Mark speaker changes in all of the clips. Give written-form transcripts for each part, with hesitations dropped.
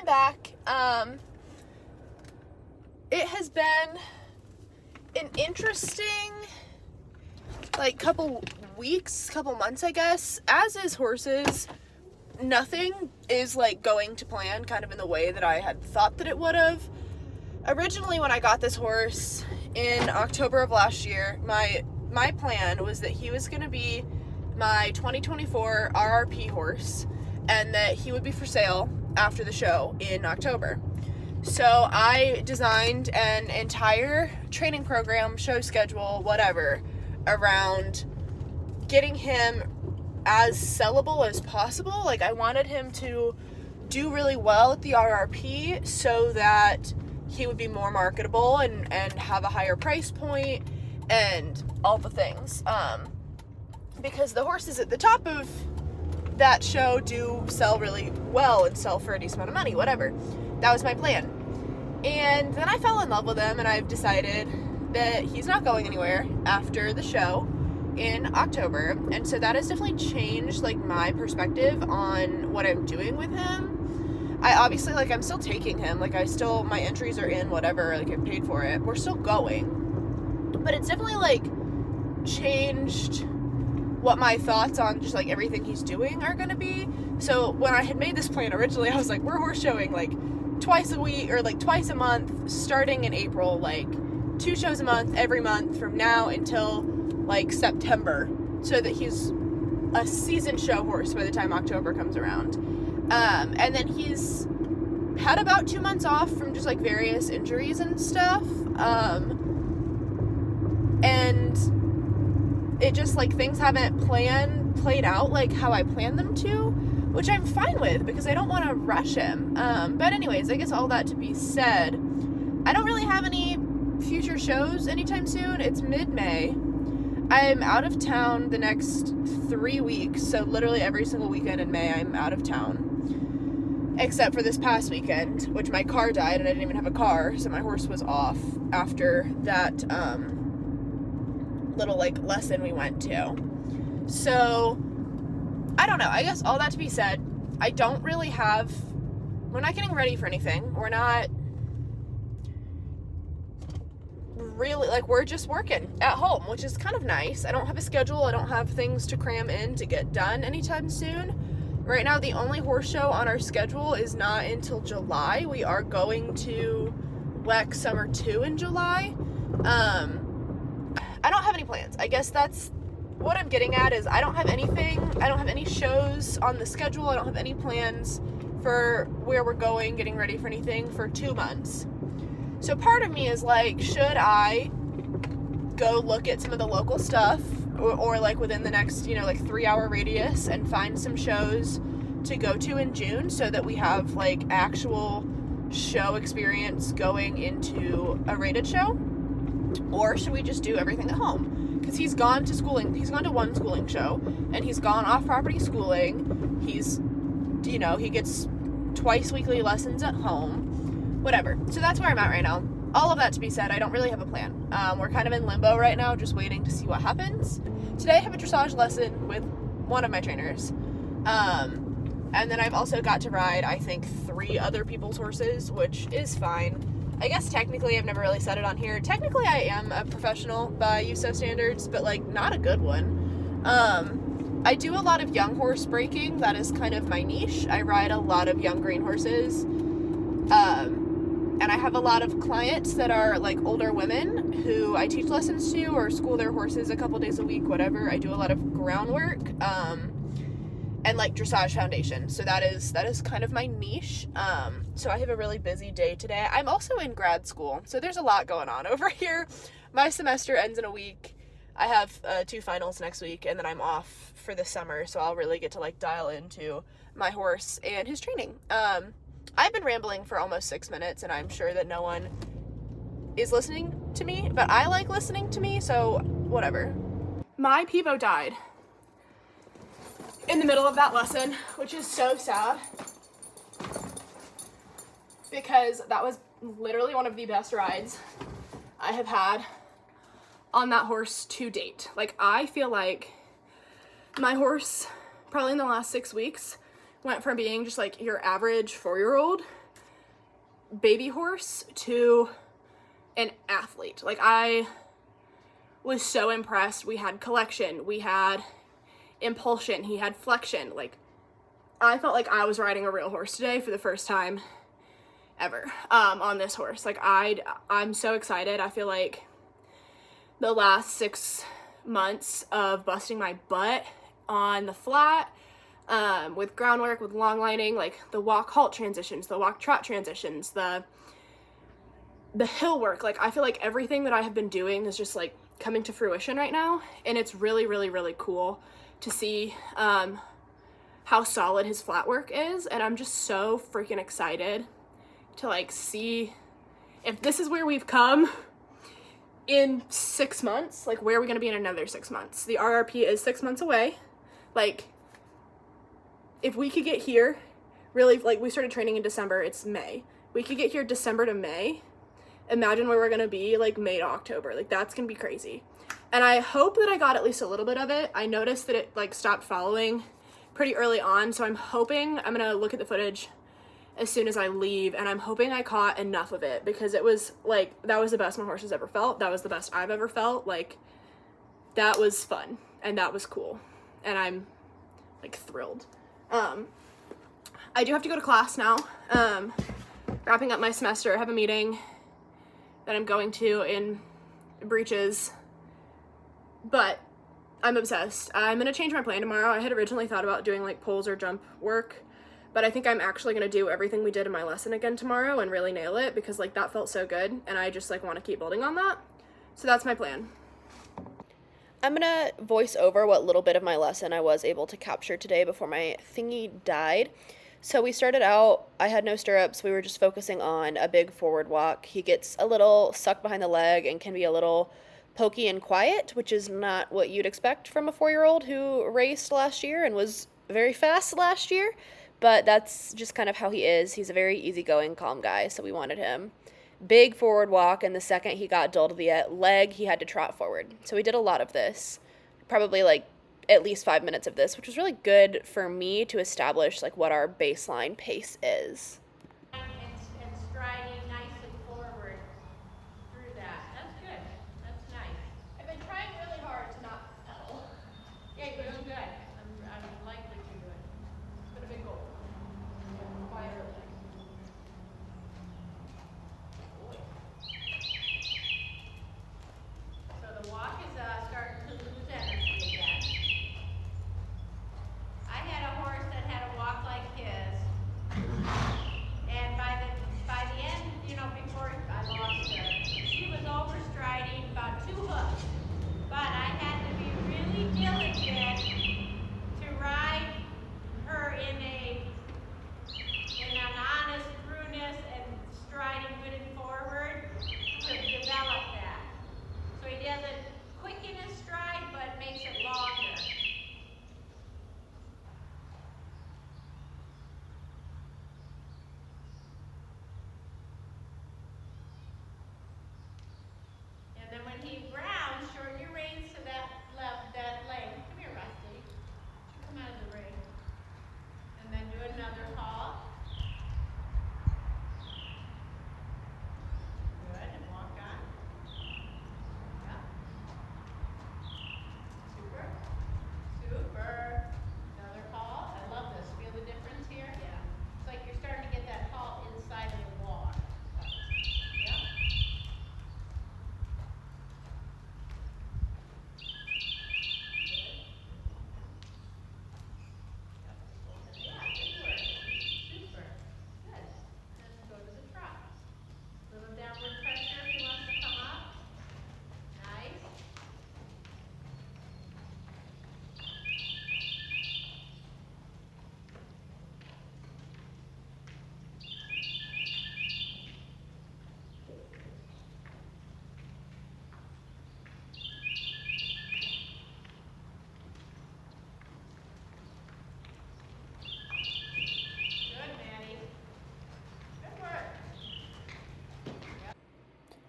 Speaker 1: I'm back. It has been an interesting, couple months, I guess. As is horses, nothing is, going to plan kind of in the way that I had thought that it would have. Originally, when I got this horse in October of last year, my plan was that he was going to be my 2024 RRP horse, and that he would be for sale after the show in October. So I designed an entire training program, show schedule, whatever, around getting him as sellable as possible. I wanted him to do really well at the RRP so that he would be more marketable and have a higher price point and all the things. Because the horses at the top of that show do sell really well and sell for a decent amount of money, whatever. That was my plan. And then I fell in love with him, and I've decided that he's not going anywhere after the show in October. And so that has definitely changed, my perspective on what I'm doing with him. I obviously, I'm still taking him. My entries are in, whatever, I paid for it. We're still going. But it's definitely, changed what my thoughts on just, everything he's doing are gonna be. So when I had made this plan originally, I was like, we're horse showing, twice a week, or, twice a month, starting in April, 2 shows a month, every month, from now until, September, so that he's a season show horse by the time October comes around. And then he's had about 2 months off from just, various injuries and stuff, and it just, things haven't played out, how I planned them to, which I'm fine with, because I don't want to rush him. But anyways, I guess all that to be said, I don't really have any future shows anytime soon. It's mid-May. I'm out of town the next 3 weeks, so literally every single weekend in May I'm out of town. Except for this past weekend, which my car died and I didn't even have a car, so my horse was off after that little lesson we went to. So I don't know. I guess all that to be said, we're not getting ready for anything. We're not really, we're just working at home, which is kind of nice. I don't have a schedule. I don't have things to cram in to get done anytime soon. Right now, the only horse show on our schedule is not until July. We are going to WEC Summer 2 in July. I don't have any plans. I guess that's what I'm getting at, is I don't have anything. I don't have any shows on the schedule. I don't have any plans for where we're going, getting ready for anything for 2 months. So part of me is should I go look at some of the local stuff or within the next, 3-hour radius, and find some shows to go to in June so that we have actual show experience going into a rated show? Or should we just do everything at home? Because he's gone to schooling. He's gone to one schooling show, and he's gone off-property schooling. He's, he gets twice weekly lessons at home. Whatever. So that's where I'm at right now. All of that to be said, I don't really have a plan. We're kind of in limbo right now, just waiting to see what happens. Today I have a dressage lesson with one of my trainers. And then I've also got to ride, I think, 3 other people's horses, which is fine. I guess technically, I've never really said it on here, technically I am a professional by USO standards, but not a good one. I do a lot of young horse breaking. That is kind of my niche. I ride a lot of young green horses. And I have a lot of clients that are older women who I teach lessons to or school their horses a couple days a week, whatever. I do a lot of groundwork, and dressage foundation. So that is kind of my niche. So I have a really busy day today. I'm also in grad school, so there's a lot going on over here. My semester ends in a week. I have 2 finals next week, and then I'm off for the summer, so I'll really get to dial into my horse and his training. I've been rambling for almost 6 minutes, and I'm sure that no one is listening to me, but I like listening to me, so whatever. My Pivo died in the middle of that lesson, which is so sad, because that was literally one of the best rides I have had on that horse to date. I feel like my horse, probably in the last 6 weeks, went from being just your average 4-year-old baby horse to an athlete. Like, I was so impressed. We had collection, we had impulsion, he had flexion. Like, I felt like I was riding a real horse today for the first time ever on this horse. Like, I'm so excited. I feel like the last 6 months of busting my butt on the flat, with groundwork, with long lining, like the walk halt transitions, the walk trot transitions, the hill work, like I feel like everything that I have been doing is just like coming to fruition right now, and it's really, really, really cool to see how solid his flat work is, and I'm just so freaking excited to like see if this is where we've come in 6 months, like where are we going to be in another 6 months? The RRP is 6 months away. Like, if we could get here, really, like we started training in December, it's May. We could get here December to May. Imagine where we're going to be like May to October. Like, that's going to be crazy. And I hope that I got at least a little bit of it. I noticed that it like stopped following pretty early on, so I'm hoping, I'm going to look at the footage as soon as I leave, and I'm hoping I caught enough of it, because it was like, that was the best my horse has ever felt. That was the best I've ever felt. Like, that was fun and that was cool, and I'm like thrilled. I do have to go to class now. Wrapping up my semester. I have a meeting that I'm going to in Breeches, but I'm obsessed. I'm gonna change my plan tomorrow. I had originally thought about doing like pulls or jump work, but I think I'm actually gonna do everything we did in my lesson again tomorrow and really nail it, because like that felt so good, and I just like want to keep building on that. So that's my plan. I'm gonna voice over what little bit of my lesson I was able to capture today before my thingy died. So we started out, I had no stirrups, we were just focusing on a big forward walk. He gets a little sucked behind the leg and can be a little pokey and quiet, which is not what you'd expect from a 4-year-old who raced last year and was very fast last year. But that's just kind of how he is. He's a very easygoing, calm guy, so we wanted him. Big forward walk, and the second he got dull to the leg, he had to trot forward. So we did a lot of this, probably like at least 5 minutes of this, which was really good for me to establish like what our baseline pace is.
Speaker 2: And striding nice and forward through that. That's good. That's nice.
Speaker 1: I've been trying really hard to not pedal.
Speaker 2: Yeah, you're doing good. I like what you're doing.
Speaker 1: It's been a big goal. Quieter leg.
Speaker 2: So the walk is starting to lose energy again. I had a horse that had a walk like his, and by the end, you know, before I lost her, she was overstriding about 2 hooves. But I had to be really diligent to ride her in an honest throughness and striding good and forward to develop that. So he doesn't quicken his stride, but makes it longer. And then when he grounds, shorten your reins to that length. Come here, Rusty. Come out of the ring. And then do another call. Good, and walk on. Yeah. Super. Super. Another call. I love this. Feel the difference here? Yeah. It's like you're starting to get that call inside of the walk. Yeah. Yeah, good work. Super. Good. Then go to the trot. Little downward pressure if he wants to come up. Nice. Good, Maddie. Good work.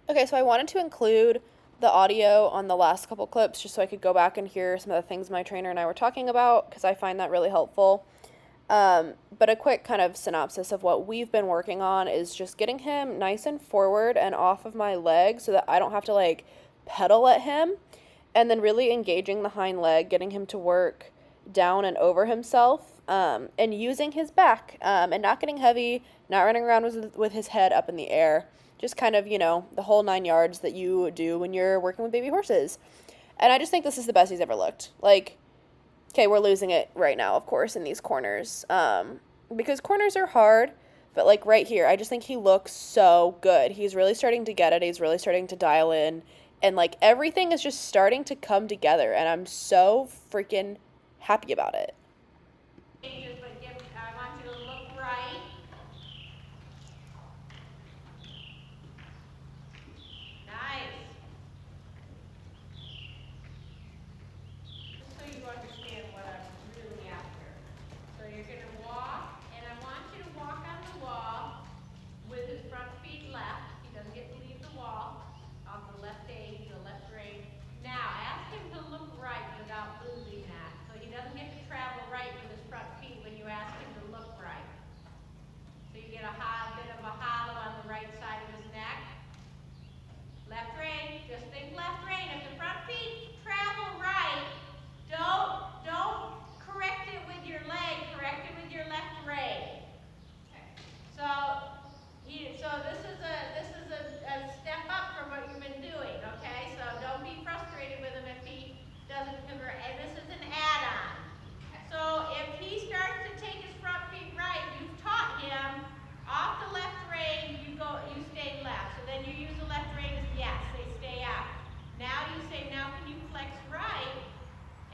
Speaker 1: Okay, so I wanted to include the audio on the last couple clips just so I could go back and hear some of the things my trainer and I were talking about, because I find that really helpful. But a quick kind of synopsis of what we've been working on is just getting him nice and forward and off of my leg so that I don't have to like pedal at him, and then really engaging the hind leg, getting him to work down and over himself, and using his back, and not getting heavy, not running around with his head up in the air. Just kind of, the whole 9 yards that you do when you're working with baby horses. And I just think this is the best he's ever looked. Like, okay, we're losing it right now, of course, in these corners, because corners are hard, but like right here, I just think he looks so good. He's really starting to get it. He's really starting to dial in, and like everything is just starting to come together, and I'm so freaking happy about it.
Speaker 2: I want you to look right. Nice. Just so you understand what I'm really after. So you're going to walk, and I want you to walk on the wall with his front feet left. He doesn't get to leave the wall. On the left A, the left rein. Now, ask him to look right without losing that. So he doesn't get to travel right with his front feet when you ask him to look right. So you get a bit of a hollow on the right side of his neck. Left rein, just think left rein. If the front feet travel right, don't correct it with your leg, correct it with your left rein. Okay. So this is a step up from what you've been doing, okay? So don't be frustrated with him if he doesn't convert. And this is an add-on. So if he starts to take his front feet right, you've taught him off the left rein, you stay left. So then you use the left rein as yes, they stay out. Now you say, now can you flex right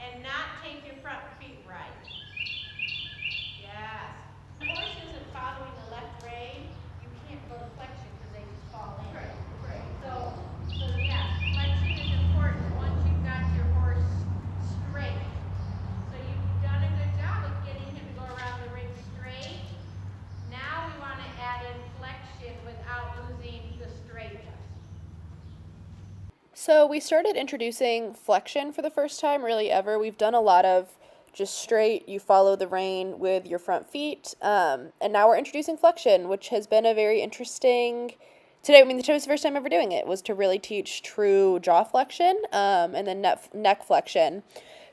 Speaker 2: and not take your front feet right? Yes. The horse isn't following the left rein, you can't go to flexion because they just fall in. Right. So yes, flexion is important once you've got your horse straight. So you've done a good job of getting him to go around the ring straight. Now we want to add in flexion without losing the straightness.
Speaker 1: So we started introducing flexion for the first time really ever. We've done a lot of just straight, you follow the rein with your front feet, and now we're introducing flexion, which has been a very interesting. Today was the first time ever doing it, was to really teach true jaw flexion, and then neck flexion.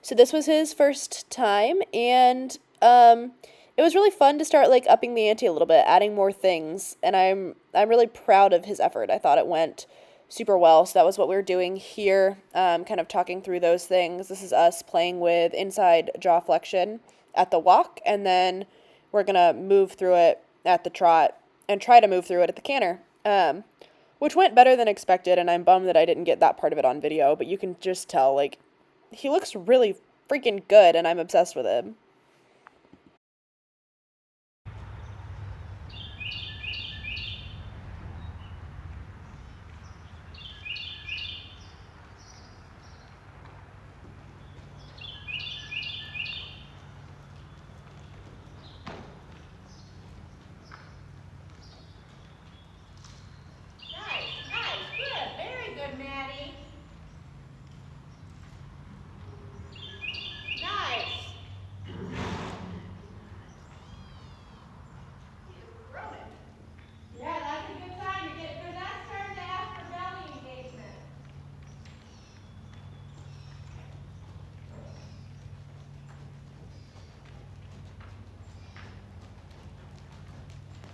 Speaker 1: So this was his first time, and it was really fun to start like upping the ante a little bit, adding more things, and I'm really proud of his effort. I thought it went super well. So that was what we were doing here, kind of talking through those things. This is us playing with inside jaw flexion at the walk, and then we're gonna move through it at the trot and try to move through it at the canter, which went better than expected, and I'm bummed that I didn't get that part of it on video, but you can just tell, like, he looks really freaking good, and I'm obsessed with him.
Speaker 2: Nice, good, very good, Maddie. Nice. Yeah, that's a good sign to get, because that's starting to ask for belly engagement.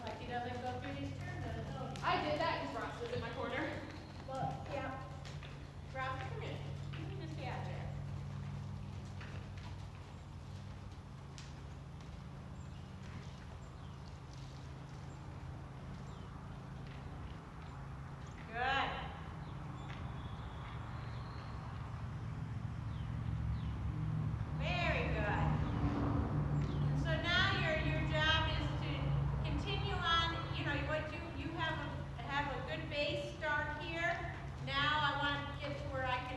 Speaker 2: Like he doesn't go through these turns, does it?
Speaker 3: I did that because Ross was in my corner.
Speaker 2: Well, yeah. Rob, come here. You can just stay out there. Good. Very good. And so now your job is to continue on, what you have a good base start here. Now I want to get to where I can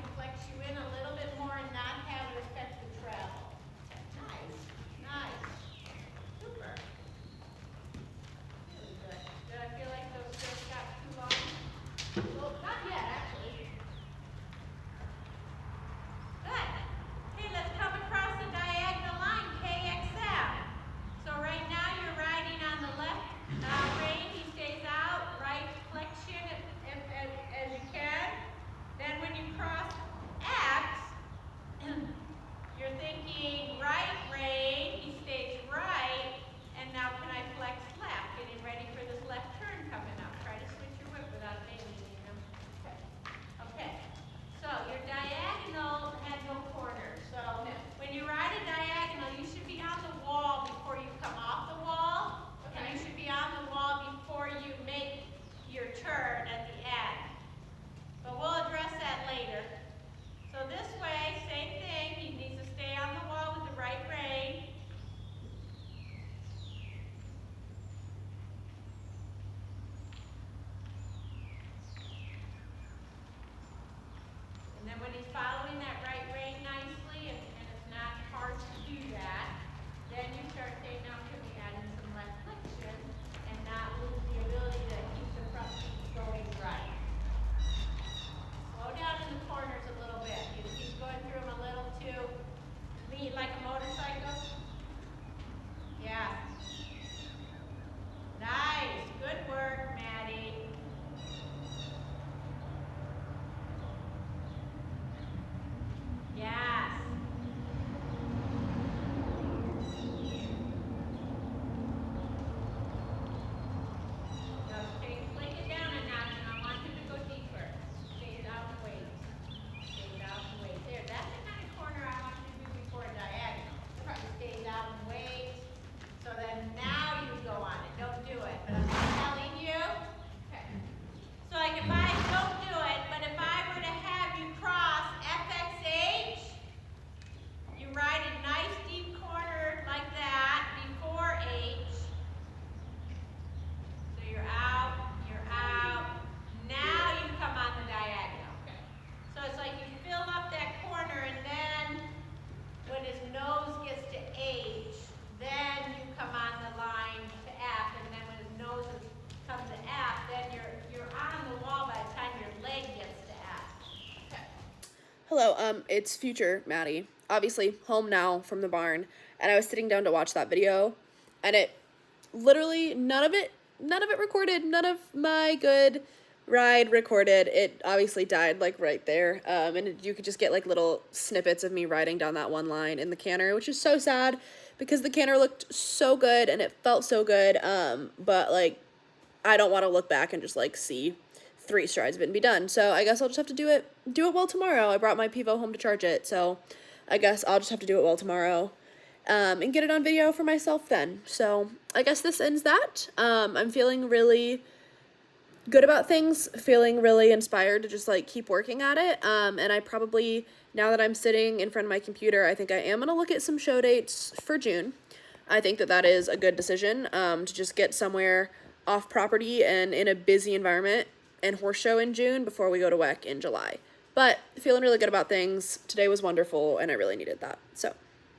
Speaker 1: Hello, it's future Maddie. Obviously home now from the barn, and I was sitting down to watch that video, and it literally none of it recorded, none of my good ride recorded. It obviously died like right there. And you could just get like little snippets of me riding down that one line in the canter, which is so sad because the canter looked so good and it felt so good. But like I don't want to look back and just like see 3 strides of it and be done. So I guess I'll just have to do it well tomorrow. I brought my Pivo home to charge it, so I guess I'll just have to do it well tomorrow. And get it on video for myself then. So I guess this ends that. I'm feeling really good about things, feeling really inspired to just like keep working at it. And I probably, now that I'm sitting in front of my computer, I think I am going to look at some show dates for June. I think that is a good decision, to just get somewhere off property and in a busy environment and horse show in June before we go to WEC in July. But feeling really good about things. Today was wonderful and I really needed that. So